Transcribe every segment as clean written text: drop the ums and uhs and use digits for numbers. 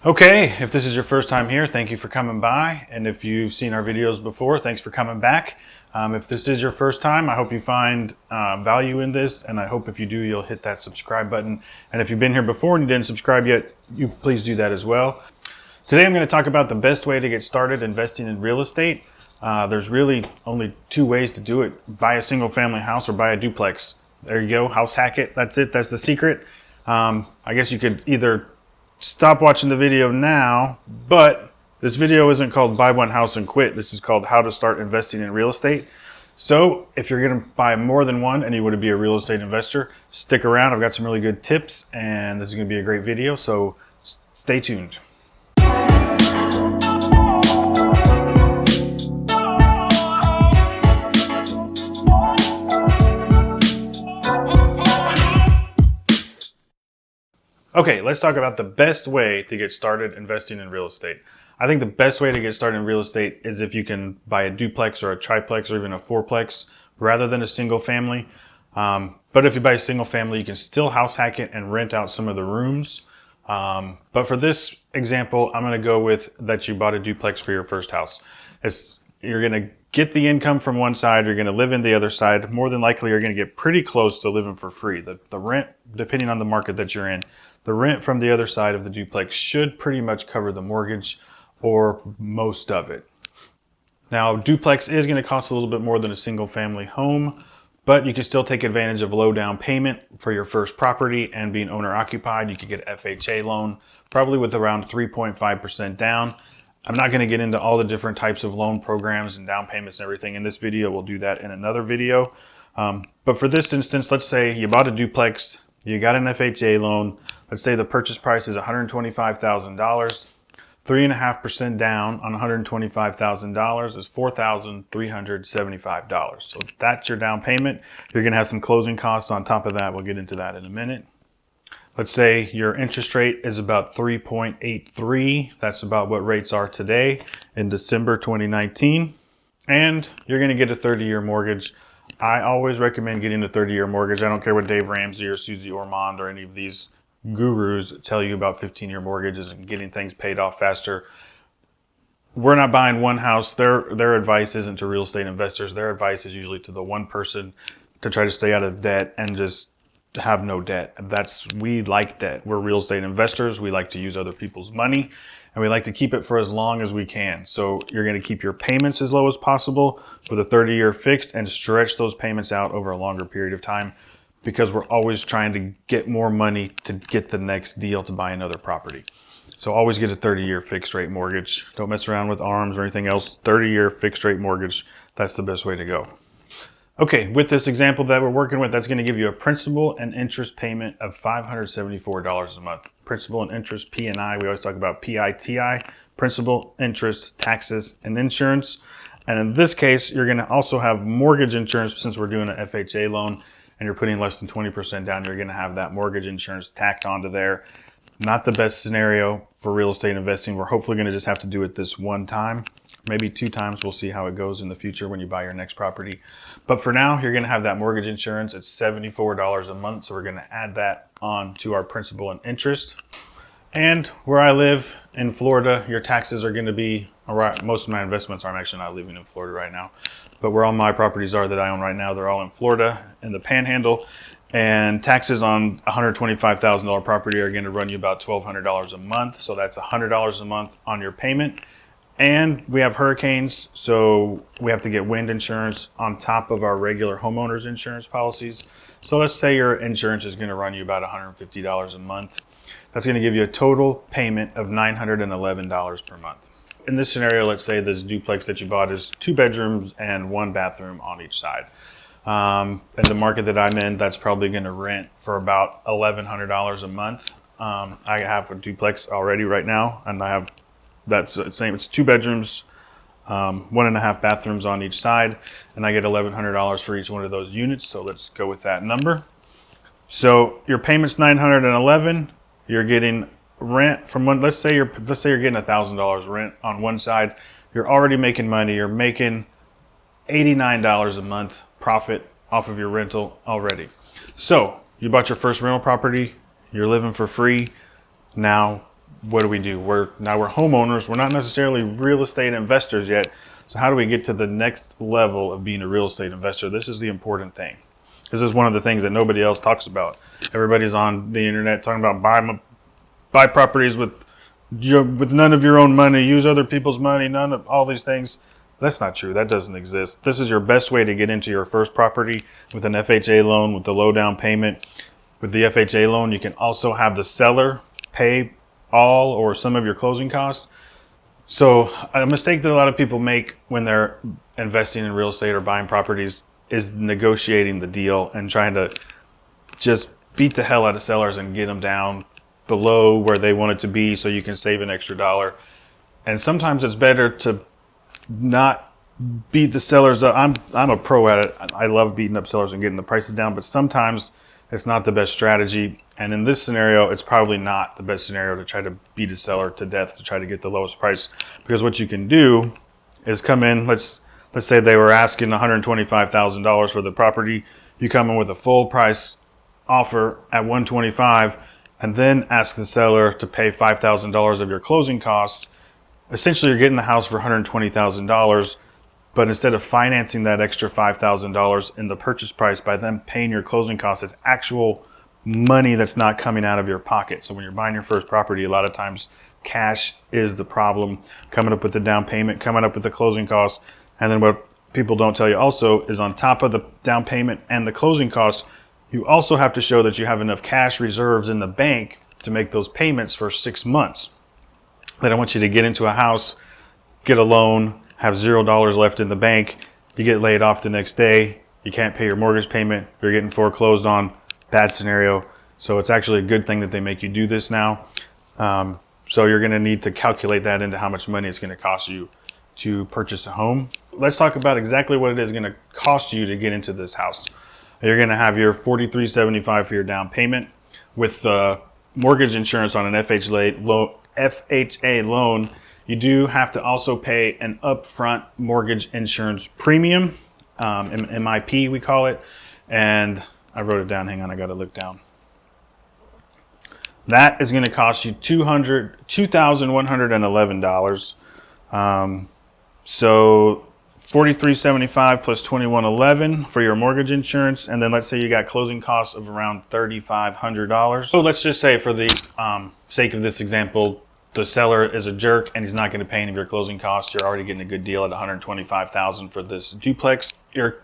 Okay, if this is your first time here, thank you for coming by. And if you've seen our videos before, thanks for coming back. If this is your first time, I hope you find value in this. And I hope if you do, you'll hit that subscribe button. And if you've been here before and you didn't subscribe yet, you please do that as well. Today, I'm going to talk about the best way to get started investing in real estate. There's really only two ways to do it. Buy a single family house or buy a duplex. There you go, house hack it. That's it, that's the secret. I guess you could either stop watching the video now, but this video isn't called Buy One House and Quit. This is called How to Start Investing in Real Estate. So if you're going to buy more than one and you want to be a real estate investor, stick around. I've got some really good tips and this is going to be a great video. So stay tuned. Okay, let's talk about the best way to get started investing in real estate. I think the best way to get started in real estate is if you can buy a duplex or a triplex or even a fourplex rather than a single family. But if you buy a single family, you can still house hack it and rent out some of the rooms. But for this example, I'm going to go with that you bought a duplex for your first house. You're going to get the income from one side, you're going to live in the other side. More than likely, you're going to get pretty close to living for free. The rent, depending on the market that you're in, the rent from the other side of the duplex should pretty much cover the mortgage or most of it. Now, duplex is going to cost a little bit more than a single family home, but you can still take advantage of low down payment for your first property and being owner occupied. You could get an FHA loan, probably with around 3.5% down. I'm not going to get into all the different types of loan programs and down payments and everything in this video. We'll do that in another video. But for this instance, let's say you bought a duplex, you got an FHA loan. Let's say the purchase price is $125,000. 3.5% down on $125,000 is $4,375. So that's your down payment. You're going to have some closing costs on top of that. We'll get into that in a minute. Let's say your interest rate is about 3.83. That's about what rates are today in December 2019. And you're going to get a 30-year mortgage. I always recommend getting a 30-year mortgage. I don't care what Dave Ramsey or Susie Ormond or any of these gurus tell you about 15-year mortgages and getting things paid off faster. We're not buying one house. Their advice isn't to real estate investors. Their advice is usually to the one person to try to stay out of debt and just have no debt. We like debt. We're real estate investors. We like to use other people's money and we like to keep it for as long as we can. So you're going to keep your payments as low as possible with a 30-year fixed and stretch those payments out over a longer period of time, because we're always trying to get more money to get the next deal to buy another property. So always get a 30-year fixed rate mortgage. Don't mess around with ARMs or anything else. 30-year fixed rate mortgage, that's the best way to go. Okay, with this example that we're working with, that's going to give you a principal and interest payment of $574 a month. Principal and interest, P&I, we always talk about PITI, principal, interest, taxes, and insurance. And in this case, you're going to also have mortgage insurance since we're doing an FHA loan and you're putting less than 20% down, you're going to have that mortgage insurance tacked onto there. Not the best scenario for real estate investing. We're hopefully going to just have to do it this one time, maybe two times. We'll see how it goes in the future when you buy your next property. But for now, you're going to have that mortgage insurance. It's $74 a month. So we're going to add that on to our principal and interest. And where I live in Florida, your taxes are going to be, all right, most of my investments are actually not living in Florida right now, but where all my properties are that I own right now, they're all in Florida in the Panhandle. And taxes on $125,000 property are going to run you about $1,200 a month. So that's $100 a month on your payment. And we have hurricanes, so we have to get wind insurance on top of our regular homeowners insurance policies. So let's say your insurance is going to run you about $150 a month. That's going to give you a total payment of $911 per month. In this scenario, let's say this duplex that you bought is 2 bedrooms and 1 bathroom on each side. In the market that I'm in, that's probably going to rent for about $1,100 a month. I have a duplex already right now, and that's the same. It's 2 bedrooms, 1.5 bathrooms on each side, and I get $1,100 for each one of those units. So let's go with that number. So your payment's $911. You're getting rent from one. Let's say you're getting $1,000 rent on one side. You're already making money. You're making $89 a month profit off of your rental already. So you bought your first rental property. You're living for free. Now what do we do? We're homeowners. We're not necessarily real estate investors yet. So how do we get to the next level of being a real estate investor? This is the important thing. This is one of the things that nobody else talks about. Everybody's on the internet talking about buy properties with none of your own money, use other people's money, none of all these things. That's not true. That doesn't exist. This is your best way to get into your first property with an FHA loan with the low down payment. With the FHA loan, you can also have the seller pay all or some of your closing costs. So a mistake that a lot of people make when they're investing in real estate or buying properties is negotiating the deal and trying to just beat the hell out of sellers and get them down below where they want it to be so you can save an extra dollar. And sometimes it's better to not beat the sellers up. I'm a pro at it. I love beating up sellers and getting the prices down, but sometimes it's not the best strategy. And in this scenario, it's probably not the best scenario to try to beat a seller to death to try to get the lowest price. Because what you can do is come in, let's say they were asking $125,000 for the property. You come in with a full price offer at $125,000 and then ask the seller to pay $5,000 of your closing costs. Essentially, you're getting the house for $120,000. But instead of financing that extra $5,000 in the purchase price by them paying your closing costs, it's actual money that's not coming out of your pocket. So when you're buying your first property, a lot of times cash is the problem. Coming up with the down payment, coming up with the closing costs. And then what people don't tell you also is on top of the down payment and the closing costs, you also have to show that you have enough cash reserves in the bank to make those payments for 6 months. They don't want you to get into a house, get a loan, have $0 left in the bank, you get laid off the next day, you can't pay your mortgage payment, you're getting foreclosed on, bad scenario. So it's actually a good thing that they make you do this now. So you're gonna need to calculate that into how much money it's gonna cost you to purchase a home. Let's talk about exactly what it is gonna cost you to get into this house. You're gonna have your $43.75 for your down payment. With mortgage insurance on an FHA loan, you do have to also pay an upfront mortgage insurance premium, MIP we call it, and I wrote it down. Hang on, I got to look down. That is going to cost you $2,111. So $43.75 plus $2,111 for your mortgage insurance, and then let's say you got closing costs of around $3,500. So let's just say, for the sake of this example, the seller is a jerk and he's not going to pay any of your closing costs. You're already getting a good deal at $125,000 for this duplex. Your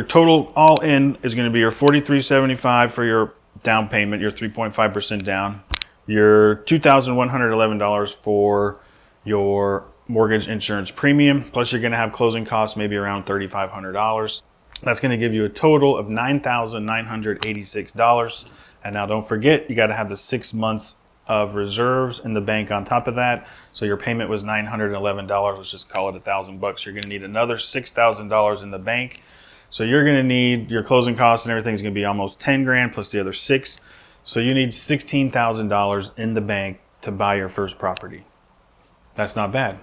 total all in is going to be your $43.75 for your down payment, your 3.5% down, your $2,111 for your mortgage insurance premium, plus you're going to have closing costs maybe around $3,500. That's going to give you a total of $9,986. And now don't forget, you got to have the 6 months of reserves in the bank on top of that. So your payment was $911. Let's just call it $1,000. You're going to need another $6,000 in the bank. So you're going to need, your closing costs and everything is going to be almost 10 grand plus the other 6. So you need $16,000 in the bank to buy your first property. That's not bad.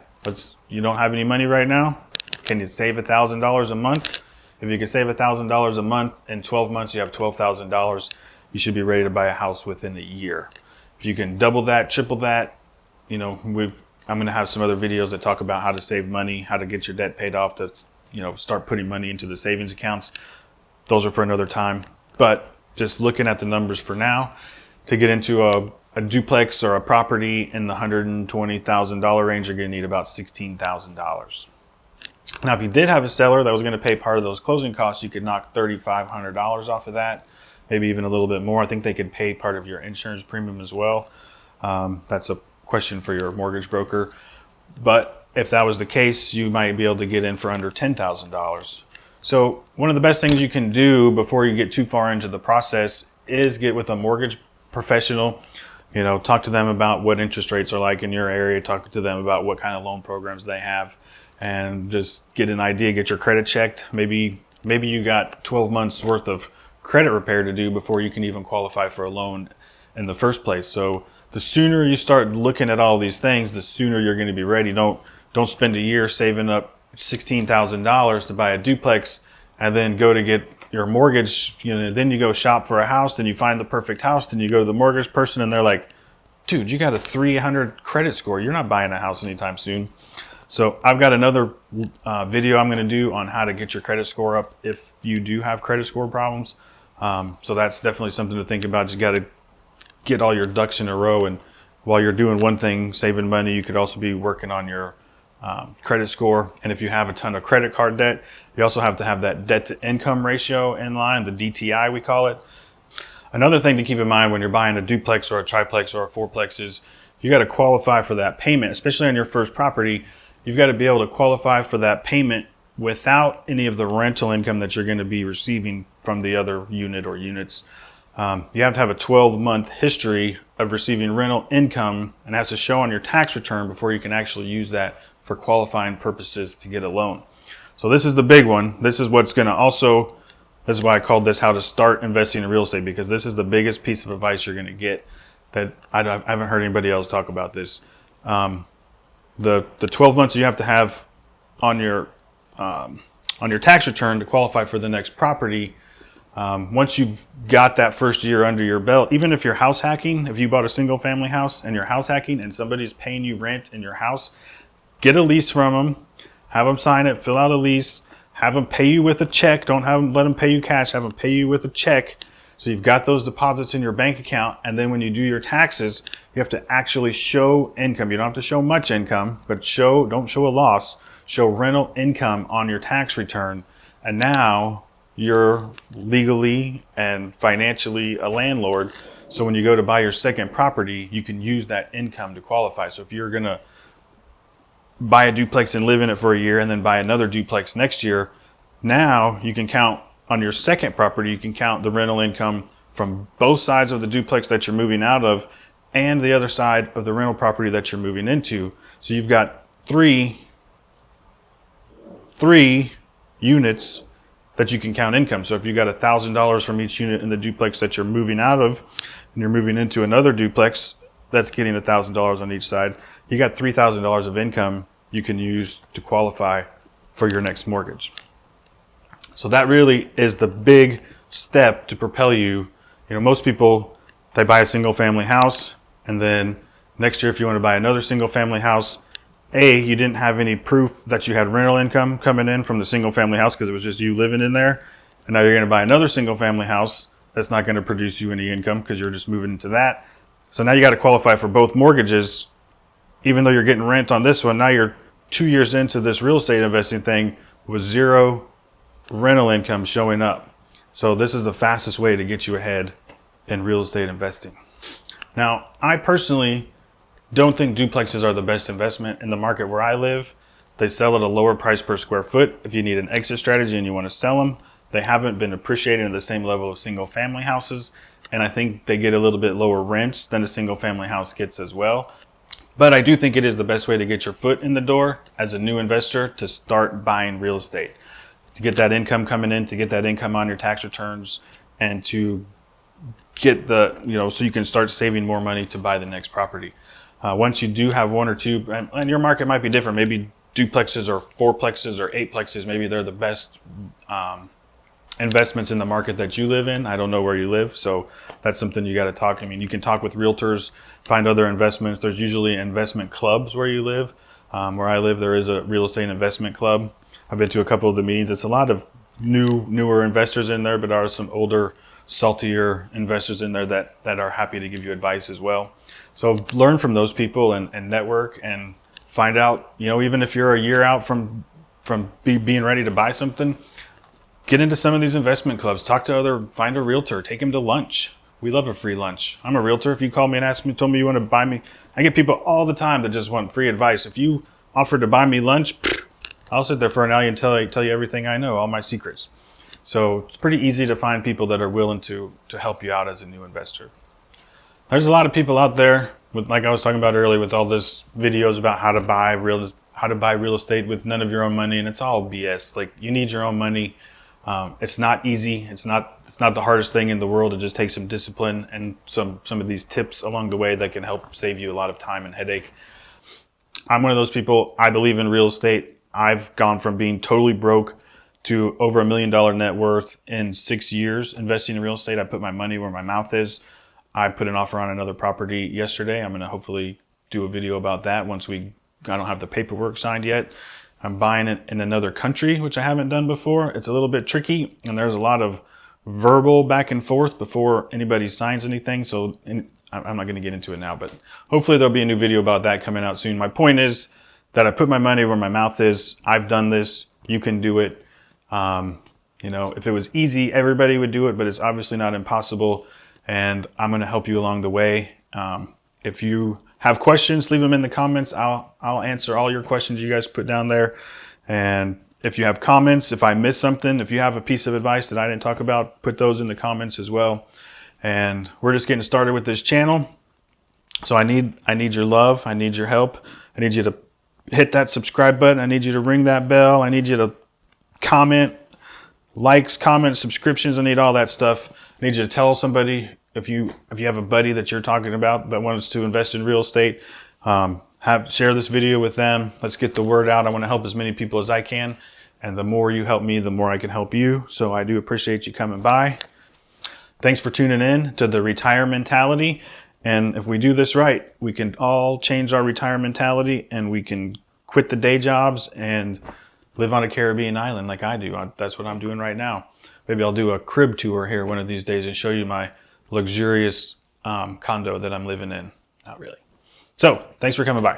You don't have any money right now. Can you save $1,000 a month? If you can save $1,000 a month in 12 months, you have $12,000. You should be ready to buy a house within a year. If you can double that, triple that, I'm going to have some other videos that talk about how to save money, how to get your debt paid off, to, start putting money into the savings accounts. Those are for another time. But just looking at the numbers for now, to get into a duplex or a property in the $120,000 range, you're going to need about $16,000. Now, if you did have a seller that was going to pay part of those closing costs, you could knock $3,500 off of that. Maybe even a little bit more. I think they could pay part of your insurance premium as well. That's a question for your mortgage broker. But if that was the case, you might be able to get in for under $10,000. So one of the best things you can do before you get too far into the process is get with a mortgage professional. Talk to them about what interest rates are like in your area. Talk to them about what kind of loan programs they have, and just get an idea, get your credit checked. Maybe you got 12 months worth of credit repair to do before you can even qualify for a loan in the first place. So the sooner you start looking at all these things, the sooner you're going to be ready. Don't spend a year saving up $16,000 to buy a duplex and then go to get your mortgage. Then you go shop for a house, then you find the perfect house, then you go to the mortgage person and they're like, dude, you got a 300 credit score. You're not buying a house anytime soon. So I've got another video I'm going to do on how to get your credit score up if you do have credit score problems. So that's definitely something to think about. You got to get all your ducks in a row. And while you're doing one thing, saving money, you could also be working on your credit score. And if you have a ton of credit card debt, you also have to have that debt to income ratio in line, the DTI we call it. Another thing to keep in mind when you're buying a duplex or a triplex or a fourplex is you got to qualify for that payment, especially on your first property. You've got to be able to qualify for that payment without any of the rental income that you're going to be receiving from the other unit or units. You have to have a 12-month history of receiving rental income, and it has to show on your tax return before you can actually use that for qualifying purposes to get a loan. So this is the big one. This is what's going to also, this is why I called this how to start investing in real estate, because this is the biggest piece of advice you're going to get that I haven't heard anybody else talk about this. The 12 months you have to have on your tax return to qualify for the next property. Once you've got that first year under your belt, even if you're house hacking, if you bought a single family house and you're house hacking and somebody's paying you rent in your house, get a lease from them, have them sign it, fill out a lease, have them pay you with a check. Don't let them pay you cash, have them pay you with a check. So you've got those deposits in your bank account. And then when you do your taxes, you have to actually show income. You don't have to show much income, but don't show a loss, show rental income on your tax return. And now you're legally and financially a landlord. So when you go to buy your second property, you can use that income to qualify. So if you're going to buy a duplex and live in it for a year and then buy another duplex next year, now you can count on your second property, you can count the rental income from both sides of the duplex that you're moving out of and the other side of the rental property that you're moving into. So you've got three units that you can count income. So if you got $1,000 from each unit in the duplex that you're moving out of and you're moving into another duplex that's getting $1,000 on each side, you got $3,000 of income you can use to qualify for your next mortgage. So that really is the big step to propel you. You know, most people, they buy a single family house, and then next year if you want to buy another single family house, you didn't have any proof that you had rental income coming in from the single family house because it was just you living in there. And now you're going to buy another single family house that's not going to produce you any income because you're just moving into that. So now you got to qualify for both mortgages. Even though you're getting rent on this one, now you're 2 years into this real estate investing thing with zero rental income showing up. So this is the fastest way to get you ahead in real estate investing. Now, I personally don't think duplexes are the best investment in the market where I live. They sell at a lower price per square foot. If you need an exit strategy and you want to sell them, they haven't been appreciating at the same level of single family houses. And I think they get a little bit lower rents than a single family house gets as well. But I do think it is the best way to get your foot in the door as a new investor to start buying real estate, to get that income coming in, to get that income on your tax returns, and to get so you can start saving more money to buy the next property. Once you do have one or two, and your market might be different, maybe duplexes or fourplexes or eightplexes, maybe they're the best investments in the market that you live in. I don't know where you live, so that's something you got to talk. I mean, you can talk with realtors, find other investments. There's usually investment clubs where you live. Where I live, there is a real estate investment club. I've been to a couple of the meetings. It's a lot of newer investors in there, but there are some older, saltier investors in there that are happy to give you advice as well. So learn from those people and network and find out, even if you're a year out from being ready to buy something, get into some of these investment clubs, find a realtor, take him to lunch. We love a free lunch. I'm a realtor. If you call me and told me you want to buy me, I get people all the time that just want free advice. If you offer to buy me lunch, I'll sit there for an hour and tell you everything I know, all my secrets. So it's pretty easy to find people that are willing to help you out as a new investor. There's a lot of people out there with, like I was talking about earlier, with all this videos about how to buy real estate with none of your own money, and it's all BS. Like, you need your own money. It's not easy. It's not the hardest thing in the world. It just takes some discipline and some of these tips along the way that can help save you a lot of time and headache. I'm one of those people. I believe in real estate. I've gone from being totally broke to over $1 million net worth in 6 years investing in real estate. I put my money where my mouth is. I put an offer on another property yesterday. I'm going to hopefully do a video about that once I don't have the paperwork signed yet. I'm buying it in another country, which I haven't done before. It's a little bit tricky, and there's a lot of verbal back and forth before anybody signs anything. So I'm not going to get into it now, but hopefully there'll be a new video about that coming out soon. My point is that I put my money where my mouth is. I've done this. You can do it. You know, if it was easy, everybody would do it, but it's obviously not impossible. And I'm going to help you along the way. If you have questions, leave them in the comments. I'll answer all your questions you guys put down there. And if you have comments, if I miss something, if you have a piece of advice that I didn't talk about, put those in the comments as well. And we're just getting started with this channel. So I need your love. I need your help. I need you to hit that subscribe button. I need you to ring that bell. I need you to comment, likes, comments, subscriptions. I need all that stuff. I need you to tell somebody, if you have a buddy that you're talking about that wants to invest in real estate, share this video with them. Let's get the word out. I want to help as many people as I can. And the more you help me, the more I can help you. So I do appreciate you coming by. Thanks for tuning in to the Retire Mentality. And if we do this right, we can all change our retire mentality, and we can quit the day jobs and live on a Caribbean island like I do. That's what I'm doing right now. Maybe I'll do a crib tour here one of these days and show you my luxurious condo that I'm living in. Not really. So thanks for coming by.